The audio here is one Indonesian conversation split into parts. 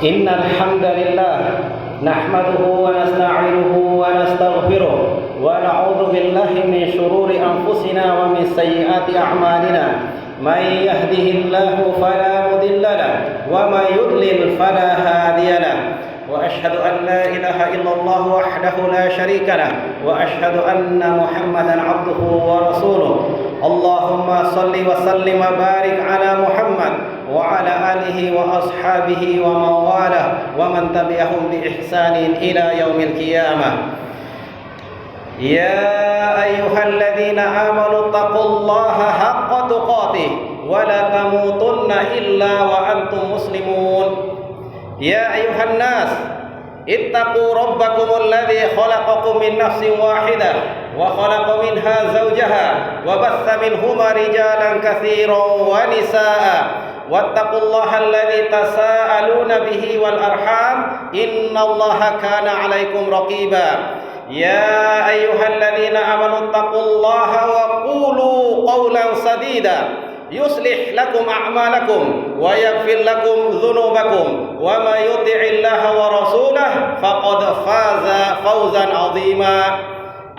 إن الحمد لله نحمده ونستعينه ونستغفره ونعوذ بالله من شرور أنفسنا ومن سيئات أعمالنا من يهده الله فلا مضل له ومن يضلل فلا هادي له وأشهد أن لا إله إلا الله وحده لا شريك له وأشهد أن محمدا عبده ورسوله اللهم صل وسلم وبارك على محمد وعلى آله وأصحابه ومن والاه ومن تبعهم بإحسان إلى يوم القيامة يا أيها الذين آمنوا اتقوا الله حق تقاته ولا تموتن إلا وأنتم مسلمون يا أيها الناس اتقوا ربكم الذي خلقكم من نفس واحدة وخلق منها زوجها وبث منهما رجالا كثيرا ونساء واتقوا الله الذي تساءلون به والأرحام إن الله كان عليكم رقيبا يا أيها الذين آمنوا اتقوا الله وقولوا قولا سديدا يصلح لكم أعمالكم ويغفر لكم ذنوبكم ومن يطع الله ورسوله فقد فاز فوزا عظيما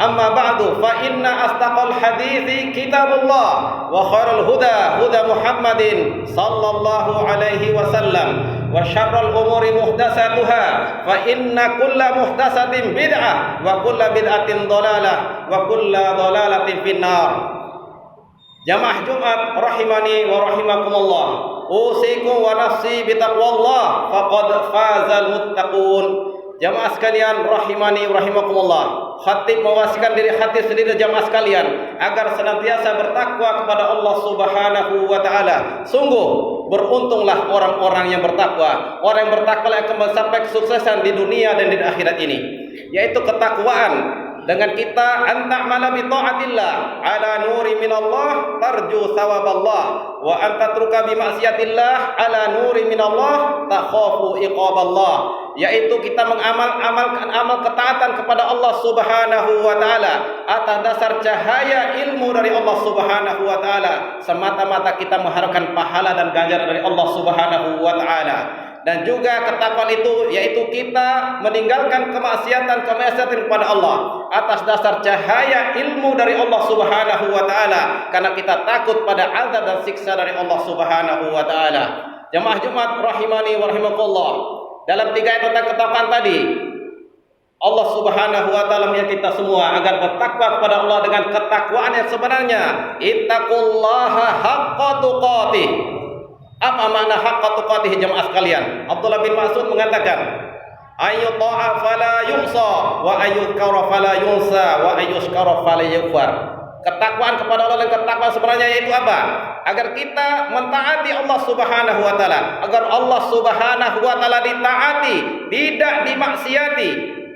أما بعد فإن أصدق الحديث كتاب الله وخير الهدى هدى محمد صلى الله عليه وسلم وشر الأمور محدثاتها فإن كل محدثة بدعة وكل بدعة ضلالة وكل ضلالة في النار. Jamaah Jumat rahimani wa rahimakumullah. Usikum wa nafsi bitaqwallah faqad fazal muttaqun. Jamaah sekalian rahimani wa rahimakumullah. Khatib mewasikan diri khatib sendiri jamaah sekalian agar senantiasa bertakwa kepada Allah Subhanahu wa taala. Sungguh beruntunglah orang-orang yang bertakwa. Orang yang bertakwa akan mencapai kesuksesan di dunia dan di akhirat ini, yaitu ketakwaan. Dengan kita anta'mala bi ta'atillah ala nuri minallah tarju thawaballah wa antatruka bi maksiatillah ala nuri minallah takhafu iqaballah, yaitu kita mengamalkan amal ketaatan kepada Allah Subhanahu wa taala atas dasar cahaya ilmu dari Allah Subhanahu wa taala, semata-mata kita mengharapkan pahala dan ganjaran dari Allah Subhanahu wa taala. Dan juga ketakwaan itu yaitu kita meninggalkan kemaksiatan kepada Allah atas dasar cahaya ilmu dari Allah Subhanahu wa taala, karena kita takut pada azab dan siksa dari Allah Subhanahu wa taala. Jamaah Jumat rahimani wa rahimakumullah. Dalam 3 ayat tentang ketakwaan tadi, Allah Subhanahu wa taala menyuruh kita semua agar bertakwa kepada Allah dengan ketakwaan yang sebenarnya. Ittaqullaha haqqa tuqatih. Apa makna haqqa tuqatih jemaah sekalian? Abdullah bin Mas'ud mengatakan, ayu ta'a fala yunsa wa ayyukara fala yunsa wa ayyuskara fala yukfar. Ketakwaan kepada Allah dan ketakwaan sebenarnya yaitu apa? Agar kita mentaati Allah Subhanahu wa taala, agar Allah Subhanahu wa taala ditaati, tidak dimaksiati,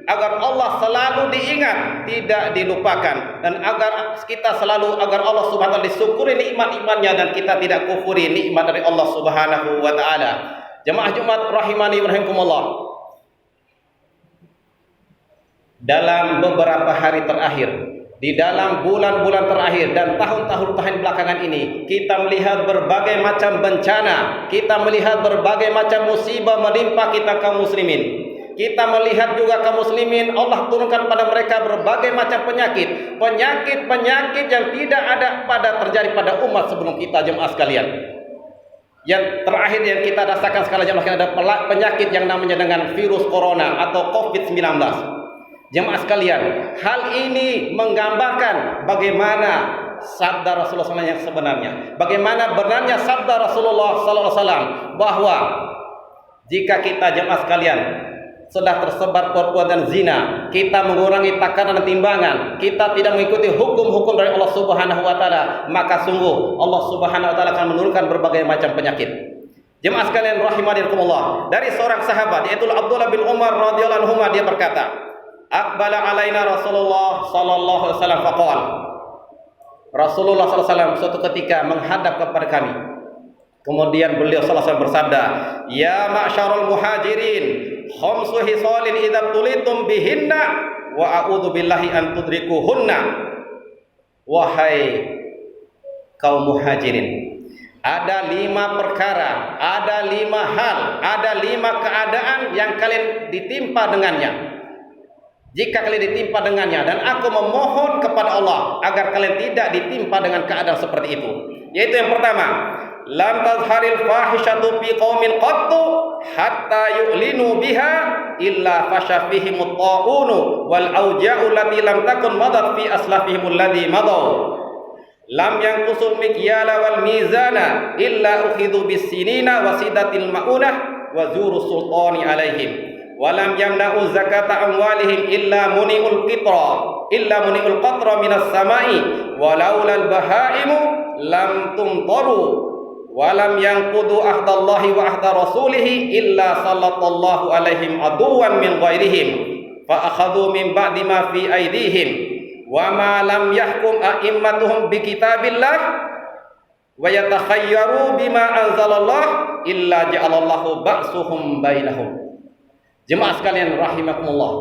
agar Allah selalu diingat, tidak dilupakan, dan agar kita selalu agar Allah Subhanahu wa taala disyukuri nikmat-nikmatnya dan kita tidak kufuri nikmat dari Allah Subhanahu wa taala. Jemaah Jumat rahimani wa rahimakumullah. Dalam beberapa hari terakhir, di dalam bulan-bulan terakhir dan tahun-tahun belakangan ini, kita melihat berbagai macam bencana, kita melihat berbagai macam musibah menimpa kita kaum muslimin. Kita melihat juga kaum muslimin Allah turunkan pada mereka berbagai macam penyakit yang tidak ada terjadi pada umat sebelum kita jemaah sekalian. Yang terakhir yang kita rasakan sekali jemaah sekalian ada penyakit yang namanya dengan virus corona atau COVID-19. Jemaah sekalian, hal ini menggambarkan bagaimana sabda Rasulullah SAW yang sebenarnya. Bagaimana benarnya sabda Rasulullah SAW bahwa jika kita jemaah sekalian sudah tersebar perbuatan zina, kita mengurangi takaran dan timbangan, kita tidak mengikuti hukum-hukum dari Allah Subhanahu wa taala, maka sungguh Allah Subhanahu wa taala akan menurunkan berbagai macam penyakit. Jemaah sekalian rahimanirkumullah, dari seorang sahabat yaitu Abdullah bin Umar radhiyallahu anhu, dia berkata, aqbala alaina Rasulullah sallallahu alaihi wasallam faqala. Rasulullah sallallahu alaihi wasallam suatu ketika menghadap kepada kami. Kemudian beliau sallallahu alaihi wasallam bersabda, "Ya ma'syarul muhajirin, khamsu hisalin idza tulitum bihinna wa a'udzu billahi an tudrikuhunna." Wahai kaum muhajirin, Ada 5 perkara, ada 5 hal, ada 5 keadaan yang kalian ditimpa dengannya. Jika kalian ditimpa dengannya, dan aku memohon kepada Allah agar kalian tidak ditimpa dengan keadaan seperti itu. Yaitu yang pertama, lam tazharil fahishatu fi qaumin qattu hatta yu'linu biha illa fasha fihimut ta'unu wal auja'u allati lam takun madat fi aslafihimul ladzi madaw. Lam yanqusul mikyala wal mizana illa ukhidhu bis sinina wa sidatil maunah wa zuru sultani alaihim wa lam yamna'u zakata amwalihim illa muni'ul qatra minas samai wa laulal bahaimu lam tumtaru wa lam yanqudu ahdallahi wa ahda rasulihi illa sallallahu alaihim aduwan min ghairihim fa akhadhu min ba'di ma fi aydihim wa ma lam yahkum a'immatuhum bi kitabillah wa yatakhayyaru bima anzalallah illa ja'alallahu ba'suhum bainahum. Jemaah sekalian rahimakumullah,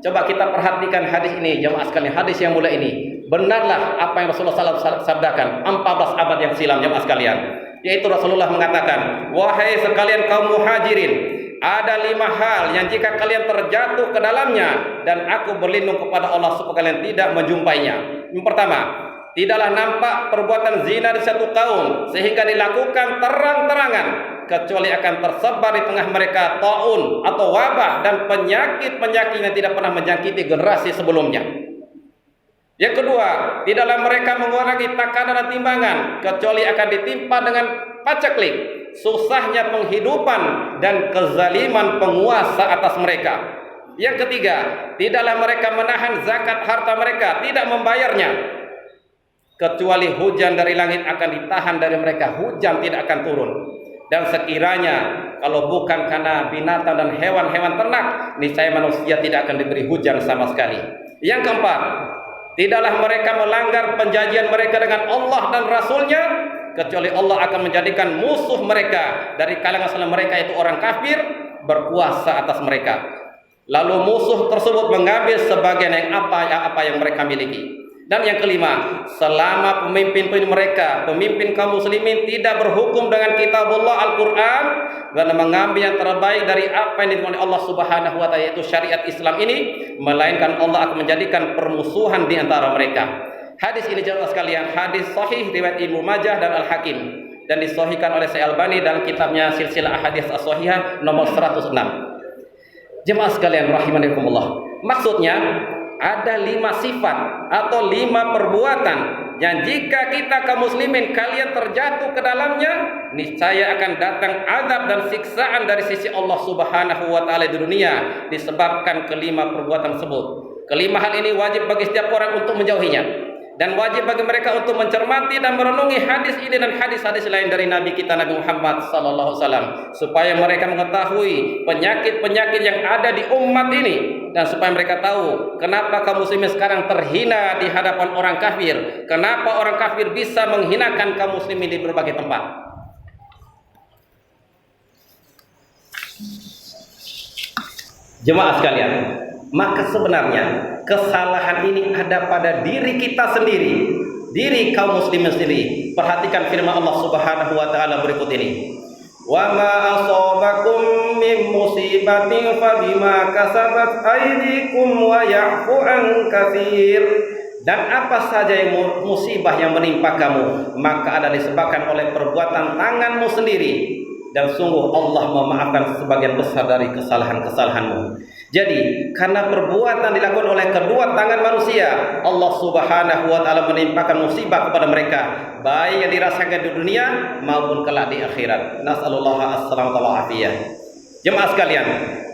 coba kita perhatikan hadis ini jemaah sekalian, hadis yang mulia ini. Benarlah apa yang Rasulullah SAW sabdakan 14 abad yang silam jemaah sekalian, yaitu Rasulullah mengatakan, wahai sekalian kaum muhajirin, ada 5 hal yang jika kalian terjatuh ke dalamnya dan aku berlindung kepada Allah supaya kalian tidak menjumpainya. Yang pertama, tidaklah nampak perbuatan zina di satu kaum sehingga dilakukan terang-terangan kecuali akan tersebar di tengah mereka taun atau wabah dan penyakit-penyakit yang tidak pernah menjangkiti generasi sebelumnya. Yang kedua, tidaklah mereka mengurangi takaran dan timbangan kecuali akan ditimpa dengan paceklik, susahnya penghidupan dan kezaliman penguasa atas mereka. Yang ketiga, tidaklah mereka menahan zakat harta mereka, tidak membayarnya, kecuali hujan dari langit akan ditahan dari mereka, hujan tidak akan turun. Dan sekiranya kalau bukan karena binatang dan hewan-hewan ternak, niscaya manusia tidak akan diberi hujan sama sekali. Yang keempat, tidaklah mereka melanggar perjanjian mereka dengan Allah dan Rasulnya, kecuali Allah akan menjadikan musuh mereka dari kalangan selain mereka, yaitu orang kafir, berkuasa atas mereka. Lalu musuh tersebut mengambil sebagian yang apa yang mereka miliki. Dan yang kelima, selama pemimpin mereka, pemimpin kaum muslimin tidak berhukum dengan kitabullah Al-Quran dan mengambil yang terbaik dari apa yang ditentukan Allah Subhanahu wa ta'ala, yaitu syariat Islam ini, melainkan Allah akan menjadikan permusuhan di antara mereka. Hadis ini jemaah sekalian, hadis sahih riwayat Ibnu Majah dan Al-Hakim, dan disahihkan oleh Syekh Albani dalam kitabnya Silsilah Ahadits As-Shahihah nomor 106. Jemaah sekalian rahimakumullah, maksudnya ada 5 sifat atau 5 perbuatan yang jika kita kaum muslimin kalian terjatuh ke dalamnya, niscaya akan datang azab dan siksaan dari sisi Allah Subhanahu wa ta'ala di dunia disebabkan kelima perbuatan tersebut. Kelima hal ini wajib bagi setiap orang untuk menjauhinya, dan wajib bagi mereka untuk mencermati dan merenungi hadis ini dan hadis-hadis lain dari Nabi kita Nabi Muhammad sallallahu alaihi wasallam, supaya mereka mengetahui penyakit-penyakit yang ada di umat ini, dan supaya mereka tahu kenapa kaum muslimin sekarang terhina di hadapan orang kafir, kenapa orang kafir bisa menghinakan kaum muslimin di berbagai tempat. Jemaah sekalian, maka sebenarnya kesalahan ini ada pada diri kita sendiri, diri kaum muslimin sendiri. Perhatikan firman Allah Subhanahu wa ta'ala berikut ini. Wa ma asabakum min musibatin fa bima kasabat aydikum wa ya'fu an katsir. Dan apa saja yang musibah yang menimpa kamu, maka ada disebabkan oleh perbuatan tanganmu sendiri, dan sungguh Allah memaafkan sebagian besar dari kesalahan-kesalahanmu. Jadi karena perbuatan dilakukan oleh kedua tangan manusia, Allah Subhanahu wa ta'ala menimpakan musibah kepada mereka, baik yang dirasakan di dunia maupun kelak di akhirat. Nas'alullah as-salamata wal afiyah. Jemaah sekalian,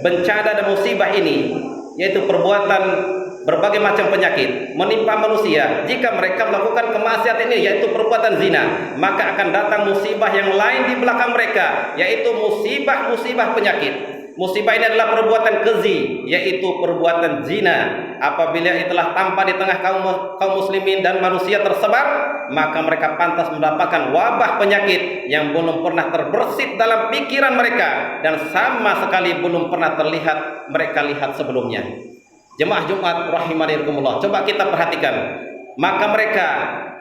bencana dan musibah ini, yaitu perbuatan berbagai macam penyakit menimpa manusia, jika mereka melakukan kemaksiatan ini, yaitu perbuatan zina, maka akan datang musibah yang lain di belakang mereka, yaitu musibah-musibah penyakit. Musibah ini adalah perbuatan keji, yaitu perbuatan zina. Apabila itu telah tampak di tengah kaum muslimin dan manusia tersebar, maka mereka pantas mendapatkan wabah penyakit yang belum pernah terbersit dalam pikiran mereka dan sama sekali belum pernah terlihat mereka lihat sebelumnya. Jemaah Jumat rahimanirkumullah, coba kita perhatikan, maka mereka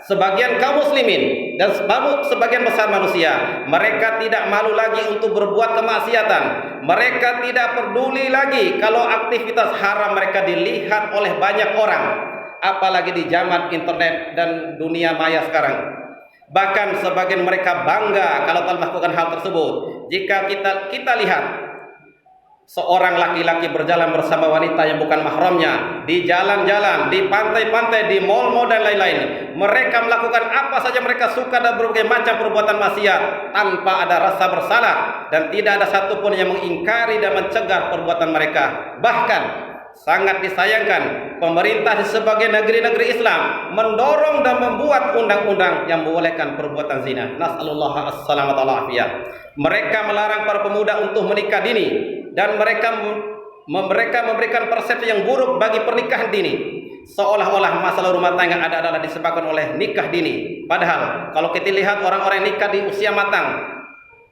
sebagian kaum muslimin dan sebagian besar manusia, mereka tidak malu lagi untuk berbuat kemaksiatan. Mereka tidak peduli lagi kalau aktivitas haram mereka dilihat oleh banyak orang, apalagi di zaman internet dan dunia maya sekarang. Bahkan sebagian mereka bangga kalau telah melakukan hal tersebut. Jika kita lihat seorang laki-laki berjalan bersama wanita yang bukan mahramnya di jalan-jalan, di pantai-pantai, di mal-mal dan lain-lain, mereka melakukan apa saja mereka suka dan berbagai macam perbuatan maksiat tanpa ada rasa bersalah, dan tidak ada satupun yang mengingkari dan mencegah perbuatan mereka. Bahkan sangat disayangkan pemerintah di sebagian negeri-negeri Islam mendorong dan membuat undang-undang yang membolehkan perbuatan zina. Nas'alullah as-salamata wal afiyah. Mereka melarang para pemuda untuk menikah dini, dan mereka memberikan persepsi yang buruk bagi pernikahan dini, seolah-olah masalah rumah tangga adalah disebabkan oleh nikah dini. Padahal kalau kita lihat orang-orang yang nikah di usia matang,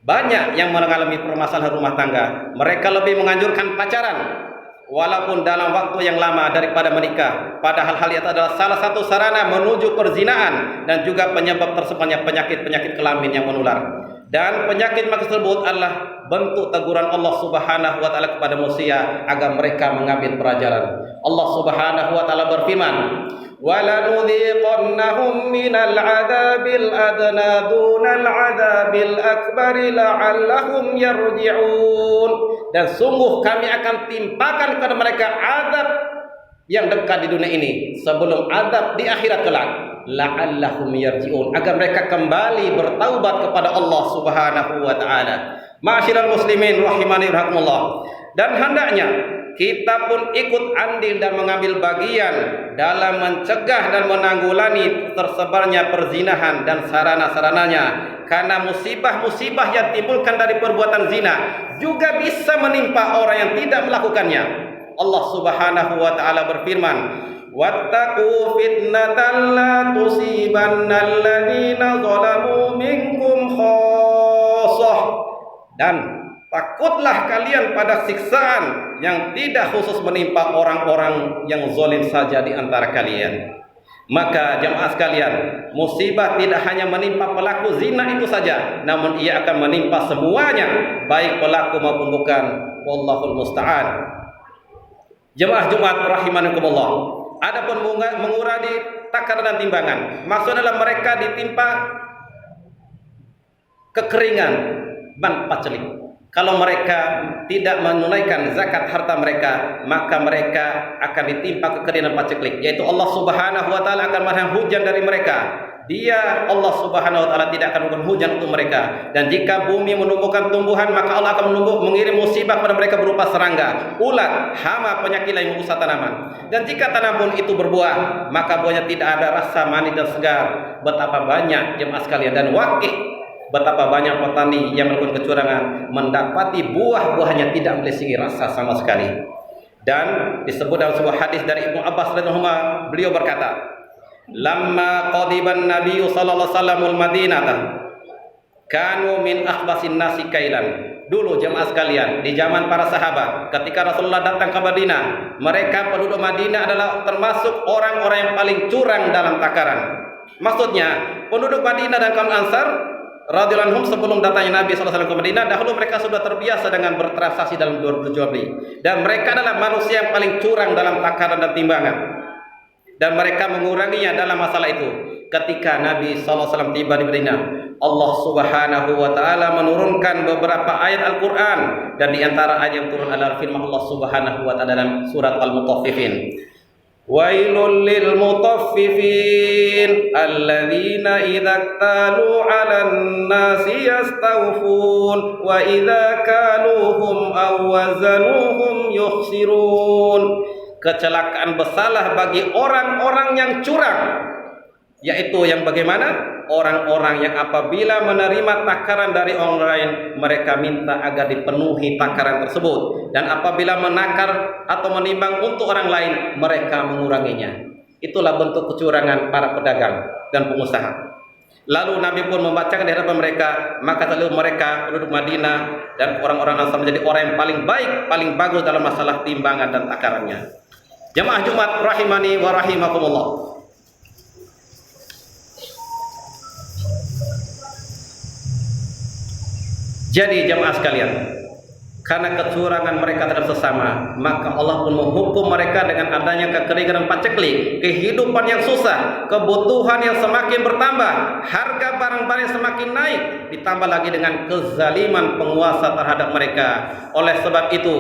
banyak yang mengalami permasalahan rumah tangga. Mereka lebih menganjurkan pacaran walaupun dalam waktu yang lama daripada menikah. Padahal hal itu adalah salah satu sarana menuju perzinaan dan juga penyebab tersebarnya penyakit-penyakit kelamin yang menular. Dan penyakit tersebut adalah bentuk teguran Allah Subhanahu wa taala kepada manusia agar mereka mengambil pelajaran. Allah Subhanahu wa taala berfirman, "Walanudhiqannahum minal 'adzabil adna dunal 'adzabil akbari la'allahum yarji'un." Dan sungguh kami akan timpakan kepada mereka azab yang dekat di dunia ini sebelum azab di akhirat kelak, la'allahum yarji'un, agar mereka kembali bertaubat kepada Allah Subhanahu wa taala. Ma'asyiral muslimin rahimani rahimakumullah. Dan hendaknya kita pun ikut andil dan mengambil bagian dalam mencegah dan menanggulangi tersebarnya perzinahan dan sarana-sarananya, karena musibah-musibah yang timbulkan dari perbuatan zina juga bisa menimpa orang yang tidak melakukannya. Allah Subhanahu wa taala berfirman, "Wattaqu fitnatan la tusibanna alladziina zalamu minkum khassah." Dan takutlah kalian pada siksaan yang tidak khusus menimpa orang-orang yang zalim saja di antara kalian. Maka jamaah sekalian, musibah tidak hanya menimpa pelaku zina itu saja, namun ia akan menimpa semuanya, baik pelaku maupun bukan. Wallahul musta'an. Jemaah Jumat rahimakumullah. Adapun mengurangi takaran dan timbangan, maksudnya adalah mereka ditimpa kekeringan ban pacelik. Kalau mereka tidak menunaikan zakat harta mereka, maka mereka akan ditimpa kekeringan paceklik, yaitu Allah Subhanahu wa taala akan menahan hujan dari mereka. Allah Subhanahu wa taala tidak akan memberikan hujan untuk mereka. Dan jika bumi menumbuhkan tumbuhan, maka Allah akan mengirim musibah kepada mereka berupa serangga, ulat, hama, penyakit yang merusak tanaman. Dan jika tanaman itu berbuah, maka buahnya tidak ada rasa manis dan segar. Betapa banyak jemaah sekalian dan wakil, betapa banyak petani yang melakukan kecurangan mendapati buah-buahnya tidak melesengi rasa sama sekali. Dan disebut dalam sebuah hadis dari Ibnu Abbas radhiyallahu anhu, beliau berkata, "Lamma qadiban Nabi sallallahu alaihi wasallam al-Madinah, kanu min akhbasin nasi kailan." Dulu jemaah sekalian, di zaman para sahabat, ketika Rasulullah datang ke Madinah, mereka penduduk Madinah adalah termasuk orang-orang yang paling curang dalam takaran. Maksudnya, penduduk Madinah dan kaum Ansar radhiyallahu anhum sebelum datangnya Nabi SAW ke Madinah, dahulu mereka sudah terbiasa dengan bertransaksi dalam jual beli, dan mereka adalah manusia yang paling curang dalam takaran dan timbangan, dan mereka menguranginya dalam masalah itu. Ketika Nabi SAW tiba di Madinah, Allah Subhanahu wa taala menurunkan beberapa ayat Al-Qur'an, dan di antara ayat yang turun adalah firman Allah Subhanahu wa taala dalam surat Al-Mutaffifin, "Wailul lil mutaffifin alladzina idza talu 'alan nasi yastawfun wa idza kaluhum aw wazanuhum yukhsirun." Kecelakaan besarlah bagi orang-orang yang curang, yaitu yang bagaimana? Orang-orang yang apabila menerima takaran dari orang lain, mereka minta agar dipenuhi takaran tersebut, dan apabila menakar atau menimbang untuk orang lain, mereka menguranginya. Itulah bentuk kecurangan para pedagang dan pengusaha. Lalu Nabi pun membacakan di hadapan mereka, maka selalu mereka penduduk Madinah dan orang-orang Ansar menjadi orang yang paling baik, paling bagus dalam masalah timbangan dan takarannya. Jamaah Jumat rahimani wa rahimakumullah. Jadi jamaah sekalian, karena kecurangan mereka terhadap sesama, maka Allah pun menghukum mereka dengan adanya kekeringan dan paceklik, kehidupan yang susah, kebutuhan yang semakin bertambah, harga barang-barang yang semakin naik, ditambah lagi dengan kezaliman penguasa terhadap mereka. Oleh sebab itu,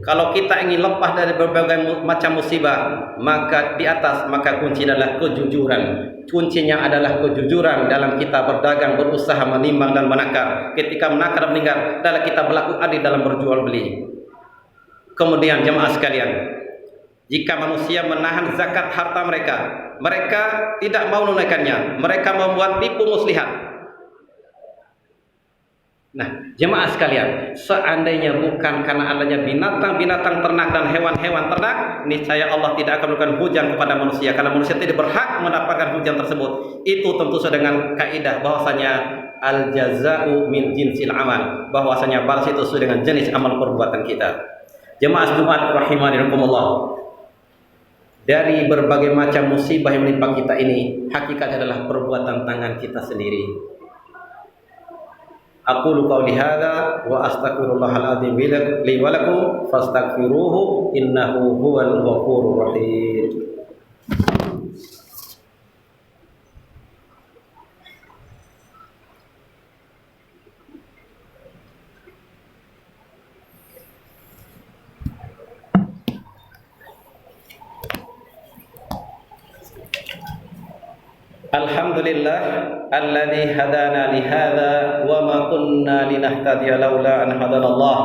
kalau kita ingin lepas dari berbagai macam musibah, maka di atas maka kunci adalah kejujuran. Kuncinya adalah kejujuran dalam kita berdagang, berusaha, menimbang dan menakar. Ketika menakar dan meninggal adalah kita berlaku adil dalam berjual beli. Kemudian jemaah sekalian, jika manusia menahan zakat harta mereka, mereka tidak mau menunaikannya, mereka membuat tipu muslihat. Nah, jemaah sekalian, seandainya bukan karena adanya binatang-binatang ternak dan hewan-hewan ternak, niscaya Allah tidak akan memberikan hujan kepada manusia, karena manusia tidak berhak mendapatkan hujan tersebut. Itu tentu saja dengan kaidah bahwasanya al jaza'u min jinsil amal, bahwasanya balas itu sesuai dengan jenis amal perbuatan kita. Jemaah Jumat rahimani rahimakumullah. Dari berbagai macam musibah yang menimpa kita ini, hakikatnya adalah perbuatan tangan kita sendiri. Aqulu qawli hadza wa astaghfirullahal azim li wa lakum fastaghfiruhu innahu huwal ghafurur rahim. Alhamdulillah alladzi hadana li hadza wa ma kunna linahtadiya laula an hadanallah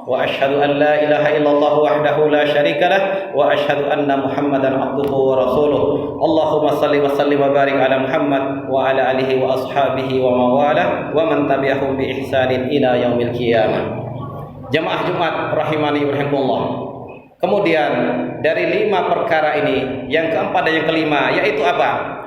wa asyhadu an la ilaha illallah wahdahu la syarika lah wa asyhadu anna Muhammadan abduhu wa rasuluh. Allahumma shalli wa sallim wa barik ala Muhammad wa ala alihi wa ashabihi wa mawalah wa man tabi'ahum bi ihsanin ila yaumil qiyamah. Jemaah Jumat rahimani rahimakumullah. Kemudian dari 5 perkara ini, yang keempat dan yang kelima yaitu apa?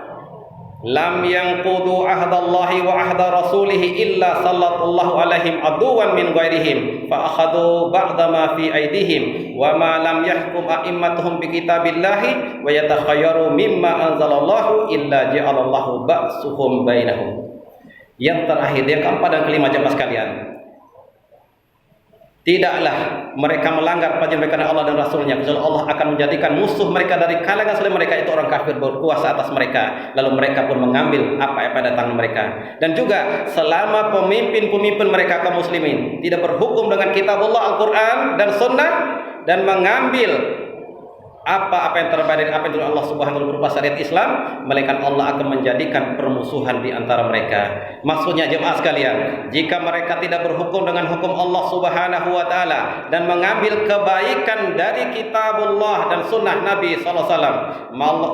Lam yanqudu ahdallahi wa ahda rasulihi illa sallallahu alaihim aduwan min ghairihim fa akhadhu ba'da ma fi aidihim wa ma lam yahkum a'immatuhum bi kitabillahi wa yatakhayyaru mimma anzalallahu illa ja'alallahu ba'suhum bainahum. Yang terakhir, yang keempat dan kelima jemaah sekalian, tidaklah mereka melanggar perjanjian mereka dengan Allah dan Rasulnya, kecuali Allah akan menjadikan musuh mereka dari kalangan selain mereka, itu orang kafir berkuasa atas mereka, lalu mereka pun mengambil apa pada tangan mereka. Dan juga selama pemimpin-pemimpin mereka kaum muslimin tidak berhukum dengan kitabullah Al-Quran dan sunnah, dan mengambil apa yang terbaik dari apa yang dari Allah Subhanahu wa taala berupa syariat Islam, melainkan Allah akan menjadikan permusuhan di antara mereka. Maksudnya jemaah sekalian, jika mereka tidak berhukum dengan hukum Allah Subhanahu wa taala dan mengambil kebaikan dari kitabullah dan sunnah Nabi sallallahu alaihi wasallam,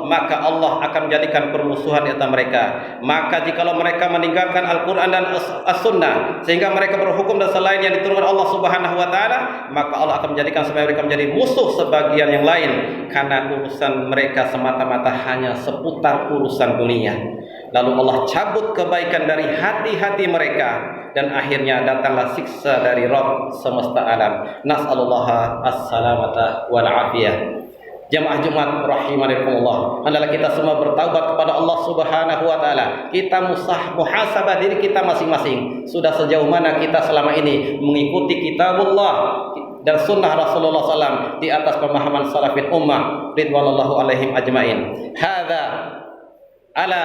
maka Allah akan menjadikan permusuhan di antara mereka. Maka jikalau mereka meninggalkan Al-Qur'an dan As-Sunnah sehingga mereka berhukum dan selain yang diturunkan Allah Subhanahu wa taala, maka Allah akan menjadikan supaya mereka menjadi musuh sebagian yang lain, karena urusan mereka semata-mata hanya seputar urusan dunia. Lalu Allah cabut kebaikan dari hati-hati mereka, dan akhirnya datanglah siksa dari Rabb semesta alam. Nas'alullaha as-salamata wal afiyah. Jamaah Jumat rahimanillah, hendaklah kita semua bertaubat kepada Allah Subhanahu wa taala. Kita muhasabah diri kita masing-masing. Sudah sejauh mana kita selama ini mengikuti kitabullah dan sunnah Rasulullah SAW di atas pemahaman salafin ummah ridwanullahu alaihim ajmain. Hadza ala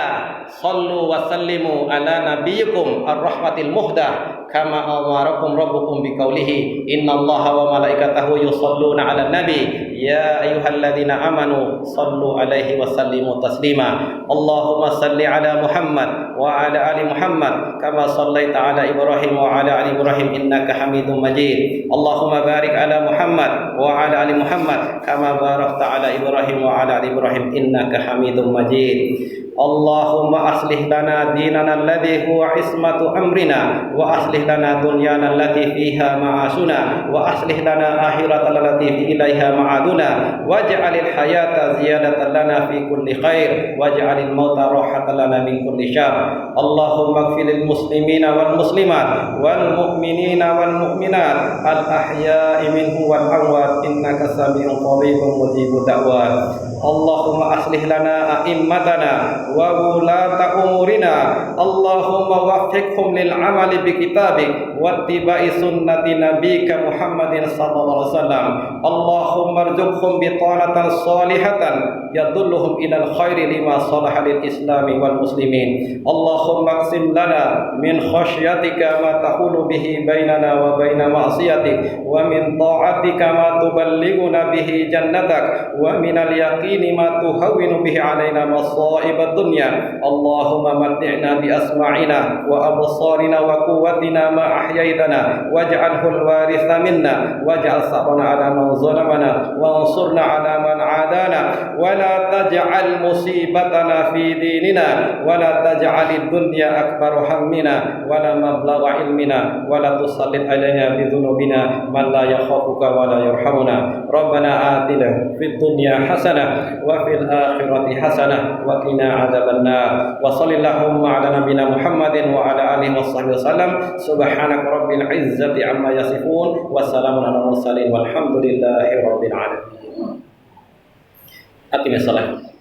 sallu wa sallimu ala nabiyyikum ar-rahmatil muhdah kama amarakum rabbukum biqaulihi innallaha wa malaikatahu yusholluna 'alan nabi ya ayyuhalladzina amanu sallu 'alaihi wa sallimu taslima. Allahumma salli 'ala Muhammad wa 'ala ali Muhammad kama shallaita 'ala Ibrahim wa 'ala ali Ibrahim innaka Hamidum Majid. Allahumma barik 'ala Muhammad wa 'ala ali Muhammad kama barakta 'ala Ibrahim wa 'ala ali Ibrahim innaka Hamidum Majid. Allahumma aslih lana dinana alladhi huwa ismatu amrina wa aslih lana dunyana allati fiha ma'asuna wa aslih lana akhiratana allati ilaiha ma'aduna waj'alil hayata ziyadatan lana fi kulli khair waj'alil mauta rahatan lana min kulli syarr. Allahumma ighfir lil muslimina wal muslimat wal mu'minina wal mu'minat al ahya'i minhum wal amwat innaka sami'un qaribun mujibud da'wat. Allahumma aslih lana a'immatana wa wulata umurina. Allahumma waffiqhum lil amali bi kitabik wa ittiba'i sunnati nabiyyika Muhammadin sallallahu alaihi wasallam. Allahumma arzuqhum bi talatan salihatan yadulluhum ila al-khairi lima salaha lil islami wal muslimin. Allahumma aqsim lana min khasyatika ma tahulu bihi bainana wa baina ma'siyatik, wa min ta'atika ma tuballighuna bihi jannatak, wa min al-yaqini ma tuhawwinu bihi alaina masa'ib ad-dunya. Allahumma matti'na bi asma'ina wa absarina wa quwwatina ma ahyaitana waj'alhu al-waritha minna waj'al sa'rana 'ala man zalamana wa ansurna 'ala man 'adana wa la taj'al musibatana fi dinina wa la taj'al ad-dunya akbar hammina wa la mablagha ilmina wa la tusallit alaina bi dhunubina man la yakhafuka wa la yarhamuna. Rabbana atina fid dunya hasanah wa fil akhirati hasanah wa qina adzabannar. Wa sallallahu ala nabiyyina Muhammadin wa ala alihi washabbihi wasallam. Subhanaka rabbil izzati amma yasifun wa salamun alal mursalin walhamdulillahi rabbil alamin. Aqimis salat.